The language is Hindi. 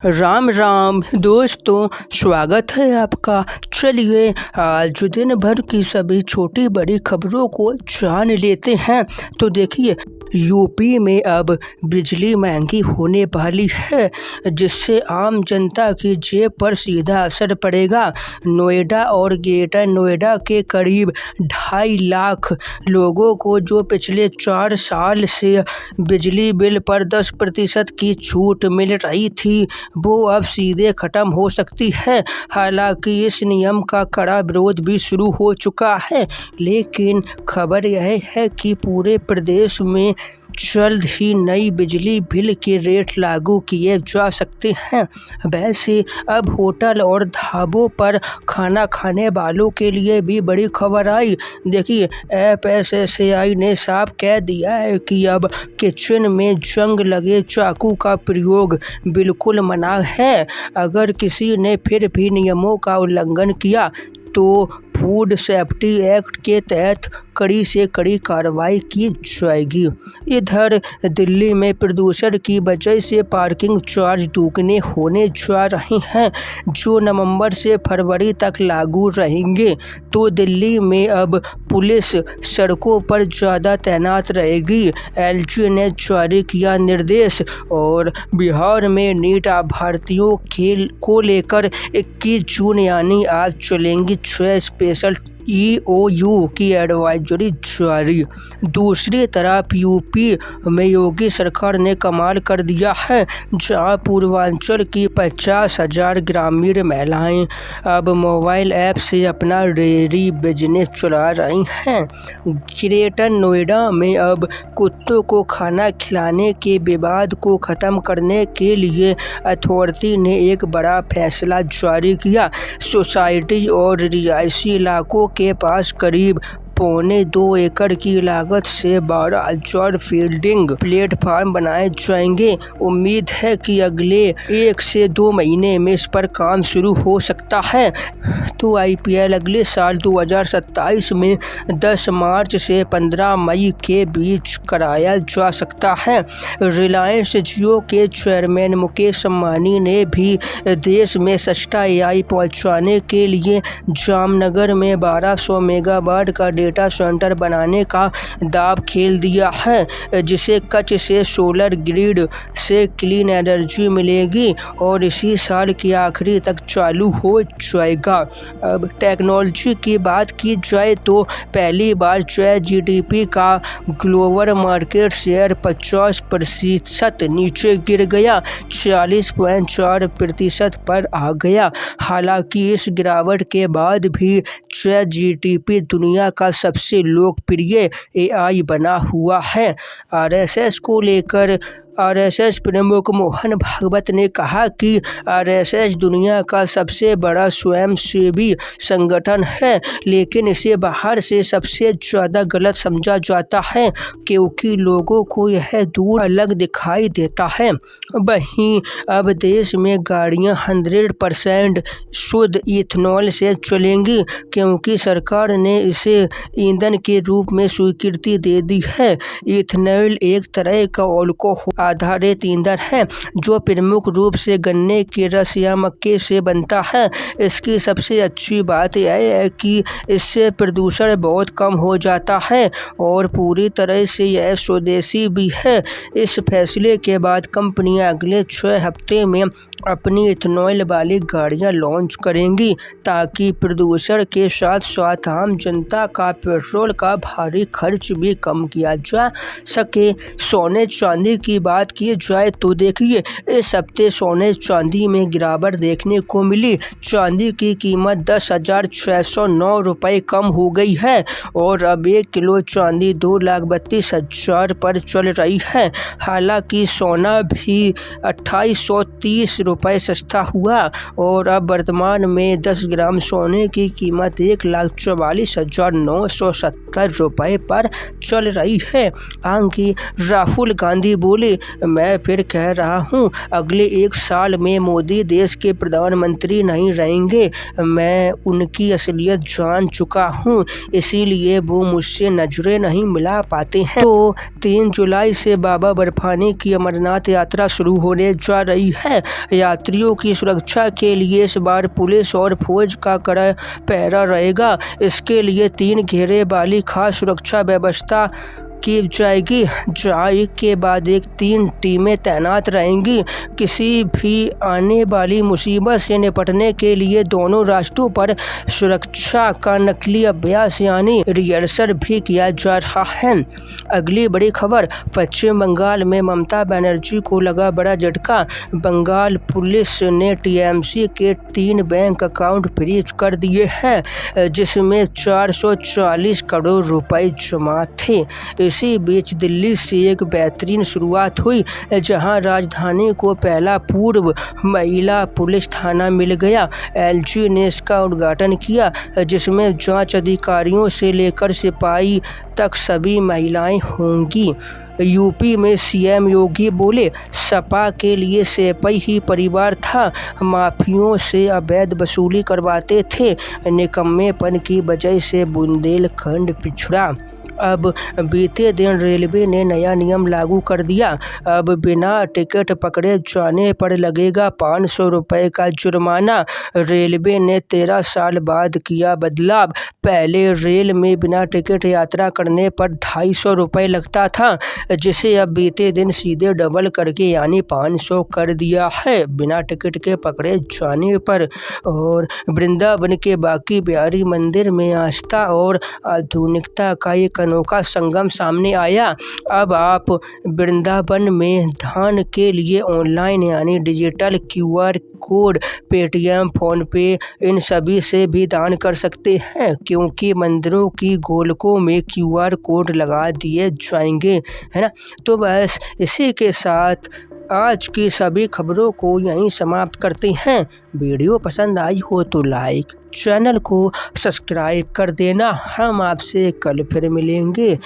राम राम दोस्तों, स्वागत है आपका। चलिए आज दिन भर की सभी छोटी बड़ी खबरों को जान लेते हैं। तो देखिए, यूपी में अब बिजली महंगी होने वाली है, जिससे आम जनता की जेब पर सीधा असर पड़ेगा। नोएडा और ग्रेटर नोएडा के करीब 2.5 लाख लोगों को जो पिछले 4 साल से बिजली बिल पर 10% की छूट मिल रही थी, वो अब सीधे खत्म हो सकती है। हालांकि इस नियम का कड़ा विरोध भी शुरू हो चुका है, लेकिन खबर यह है कि पूरे प्रदेश में जल्द ही नई बिजली बिल के रेट लागू किए जा सकते हैं। वैसे अब होटल और ढाबों पर खाना खाने वालों के लिए भी बड़ी खबर आई। देखिए, FSSAI ने साफ कह दिया है कि अब किचन में जंग लगे चाकू का प्रयोग बिल्कुल मना है। अगर किसी ने फिर भी नियमों का उल्लंघन किया तो फूड सेफ्टी एक्ट के तहत कड़ी से कड़ी कार्रवाई की जाएगी। इधर दिल्ली में प्रदूषण की वजह से पार्किंग चार्ज दोगुने होने जा रहे हैं, जो नवंबर से फरवरी तक लागू रहेंगे। तो दिल्ली में अब पुलिस सड़कों पर ज़्यादा तैनात रहेगी, LG ने जारी किया निर्देश। और बिहार में नीट अभ्यर्थियों को लेकर 21 जून यानी आज चलेंगी 6 स्पेशल EOU की एडवाइजरी जारी। दूसरी तरफ यूपी में योगी सरकार ने कमाल कर दिया है, जहां पूर्वांचल की 50,000 ग्रामीण महिलाएं अब मोबाइल ऐप से अपना डेयरी बिजनेस चला रही हैं। ग्रेटर नोएडा में अब कुत्तों को खाना खिलाने के विवाद को ख़त्म करने के लिए अथॉरिटी ने एक बड़ा फैसला जारी किया। सोसाइटी और रिहायशी इलाकों के पास करीब 1.25 एकड़ की लागत से 12,000 फीडिंग प्लेटफार्म बनाए जाएंगे। उम्मीद है कि अगले 1 से 2 महीने में इस पर काम शुरू हो सकता है। तो IPL अगले साल 2027 में 10 मार्च से 15 मई के बीच कराया जा सकता है। रिलायंस जियो के चेयरमैन मुकेश अंबानी ने भी देश में सस्ता AI पहुंचाने के लिए जामनगर में 1200 मेगावाट का डेटा सेंटर बनाने का दांव खेल दिया है, जिसे कच्छ से सोलर ग्रिड से क्लीन एनर्जी मिलेगी और इसी साल के आखिरी तक चालू हो जाएगा। अब टेक्नोलॉजी की बात की जाए तो पहली बार ChatGPT का ग्लोबल मार्केट शेयर 50% नीचे गिर गया, 40.4% पर आ गया। हालांकि इस गिरावट के बाद भी ChatGPT दुनिया का सबसे लोकप्रिय AI बना हुआ है। RSS को लेकर RSS प्रमुख मोहन भागवत ने कहा कि RSS दुनिया का सबसे बड़ा स्वयंसेवी संगठन है, लेकिन इसे बाहर से सबसे ज़्यादा गलत समझा जाता है क्योंकि लोगों को यह दूर अलग दिखाई देता है। वहीं अब देश में गाड़ियां 100% शुद्ध इथेनॉल से चलेंगी, क्योंकि सरकार ने इसे ईंधन के रूप में स्वीकृति दे दी है। इथेनॉल एक तरह का अल्कोहल आधारित ईंधन है, जो प्रमुख रूप से गन्ने के रस या मक्के से बनता है। इसकी सबसे अच्छी बात यह है कि इससे प्रदूषण बहुत कम हो जाता है और पूरी तरह से यह स्वदेशी भी है। इस फैसले के बाद कंपनियां अगले 6 हफ्ते में अपनी इथेनॉल वाली गाड़ियां लॉन्च करेंगी, ताकि प्रदूषण के साथ साथ आम जनता का पेट्रोल का भारी खर्च भी कम किया जा सके। सोने चांदी की बात की जाए तो देखिए, इस हफ्ते सोने चांदी में गिरावट देखने को मिली। चांदी की कीमत 10,609 रुपये कम हो गई है और अब 1 किलो चांदी 2,32,000 पर चल रही है। हालांकि सोना भी 2,830 रुपये सस्ता हुआ और अब वर्तमान में 10 ग्राम सोने की कीमत 1,44,970 रुपये पर चल रही है। आगे राहुल गांधी बोले, मैं फिर कह रहा हूँ, अगले 1 साल में मोदी देश के प्रधानमंत्री नहीं रहेंगे। मैं उनकी असलियत जान चुका हूँ, इसीलिए वो मुझसे नजरें नहीं मिला पाते हैं। तो 3 जुलाई से बाबा बर्फानी की अमरनाथ यात्रा शुरू होने जा रही है। यात्रियों की सुरक्षा के लिए इस बार पुलिस और फौज का कड़ा पहरा रहेगा। इसके लिए 3 घेरे वाली खास सुरक्षा व्यवस्था की जाएगी, जहाँ एक के बाद एक 3 टीमें तैनात रहेंगी। किसी भी आने वाली मुसीबत से निपटने के लिए दोनों रास्तों पर सुरक्षा का नकली अभ्यास यानी रिहर्सल भी किया जा रहा है। अगली बड़ी खबर, पश्चिम बंगाल में ममता बनर्जी को लगा बड़ा झटका। बंगाल पुलिस ने टीएमसी के 3 बैंक अकाउंट फ्रीज कर दिए हैं, जिसमें 440 करोड़ रुपए जमा थे। इसी बीच दिल्ली से एक बेहतरीन शुरुआत हुई, जहां राजधानी को पहला पूर्व महिला पुलिस थाना मिल गया। एलजी ने इसका उद्घाटन किया, जिसमें जांच अधिकारियों से लेकर सिपाही तक सभी महिलाएं होंगी। यूपी में सीएम योगी बोले, सपा के लिए सिपाही ही परिवार था, माफियों से अवैध वसूली करवाते थे, निकम्मेपन की वजह से बुंदेलखंड पिछड़ा। अब बीते दिन रेलवे ने नया नियम लागू कर दिया। अब बिना टिकट पकड़े जाने पर लगेगा 500 रुपये का जुर्माना। रेलवे ने 13 साल बाद किया बदलाव। पहले रेल में बिना टिकट यात्रा करने पर 250 रुपये लगता था, जिसे अब बीते दिन सीधे डबल करके यानी 500 कर दिया है बिना टिकट के पकड़े जाने पर। और वृंदावन के बांके बिहारी मंदिर में आस्था और आधुनिकता का एक अनोखा संगम सामने आया। अब आप वृंदावन में दान के लिए ऑनलाइन यानी digital QR code, Paytm, phone पे, इन सभी से भी दान कर सकते हैं, क्योंकि मंदिरों की गोलकों में क्यूआर कोड लगा दिए जाएंगे, है ना। तो बस इसी के साथ आज की सभी खबरों को यहीं समाप्त करते हैं। वीडियो पसंद आई हो तो लाइक, चैनल को सब्सक्राइब कर देना। हम आपसे कल फिर मिलेंगे।